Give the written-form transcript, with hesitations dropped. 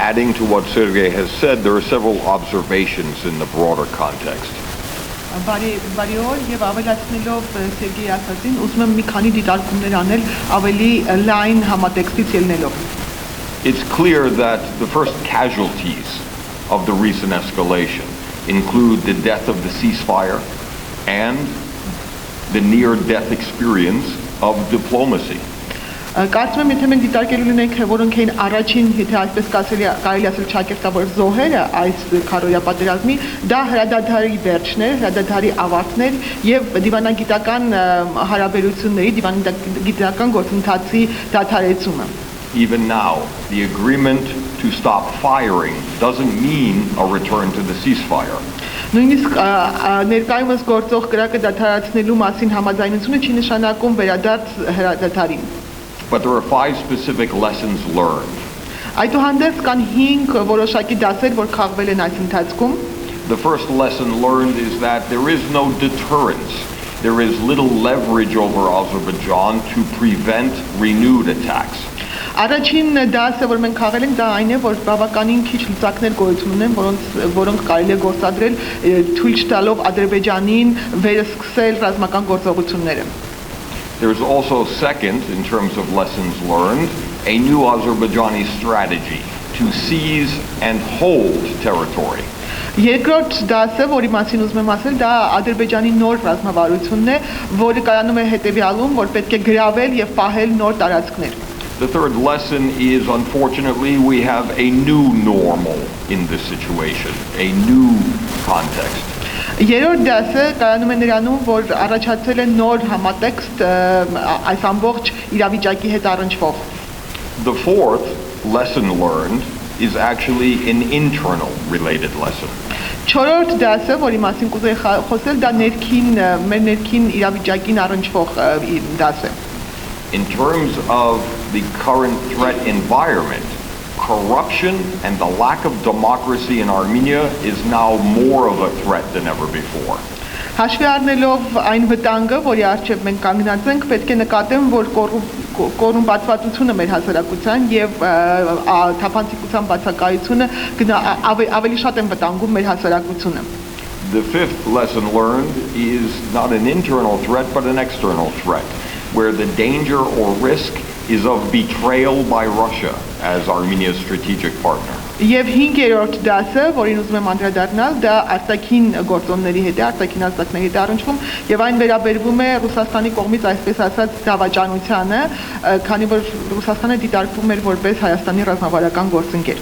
adding to what Sergei has said, there are several observations in the broader context. Բարիօր եւ ավելացնելով Սերգեյ ասածին, ուզում եմ մի քանի դիտարկումներ անել ավելի լայն համատեքստից ելնելով. It's clear that the first casualties of the recent escalation include the death of the ceasefire and the near-death experience of diplomacy. Կարծում եմ, եթե մենք դիտարկելու ունենք, որոնք էին առաջին, եթե այսպես կարելի ասել ճակերտավոր զոհերը այս քարոզիա պատերազմի, դա հրադադարի վերջն էր, հրադադարի ավարտն էր եւ դիվանագիտական հարաբերությունների, դիվանագիտական գործընթացի դադարեցումը. Even now, the agreement to stop firing doesn't mean a return to the ceasefire. Նույնիսկ ներկայումս գործող կրակը դադարեցնելու մասին համաձայնությունը չի նշանակում վերադարձ հրադադարին. But there are 5 specific lessons learned. Այդուհանդերձ կան 5 որոշակի դասեր, որ քաղվել են այս ընթացքում. The first lesson learned is that there is no deterrence. There is little leverage over Azerbaijan to prevent renewed attacks. Առաջին դասը, որ մենք քաղել ենք, դա այն է, որ բավականին քիչ լծակներ գոյություն ունեն, որոնք կարելի է գործադրել թույլ չտալով Ադրբեջանին վերսկսել ռազմական գործողությունները. There's also second, in terms of lessons learned, a new Azerbaijani strategy to seize and hold territory. Երկրորդ դասը, որի մասին ուզում եմ ասել, դա Ադրբեջանի նոր ռազմավարությունն է, որը կայանում է հետևյալում, որ պետք է գրավել եւ պահել նոր տարածքներ. The third lesson is, unfortunately, we have a new normal in this situation, a new context. Երրորդ դասը կայանում է նրանում, որ առաջացել է նոր համատեքստ այս ամբողջ իրավիճակի հետ առնչվող. The fourth lesson learned is actually an internal related lesson. Չորրորդ դասը, որի մասին կուզեի խոսել, դա մեր ներքին իրավիճակին առնչվող դաս է. In terms of the current threat environment, corruption and the lack of democracy in Armenia is now more of a threat than ever before. Հաշվի առնելով այն վտանգը, որի առջև մենք կանգնած ենք, պետք է նկատեմ, որ կոռումպացվածությունը մեր հասարակության եւ թափանցիկության բացակայությունը ավելի շատ են վտանգում մեր հասարակությունը. The fifth lesson learned is not an internal threat but an external threat, where the danger or risk is of betrayal by Russia as Armenia's strategic partner. Եվ հինգերորդ դասը, որին ուզում եմ անդրադառնալ, դա արտաքին գործոնների հետ է, արտաքին ազդակների հետ առնչվում, եւ այն վերաբերվում է Ռուսաստանի կողմից այսպես ասած դավաճանությանը, քանի որ Ռուսաստանը դիտարկվում էր որպես Հայաստանի ռազմավարական գործընկեր.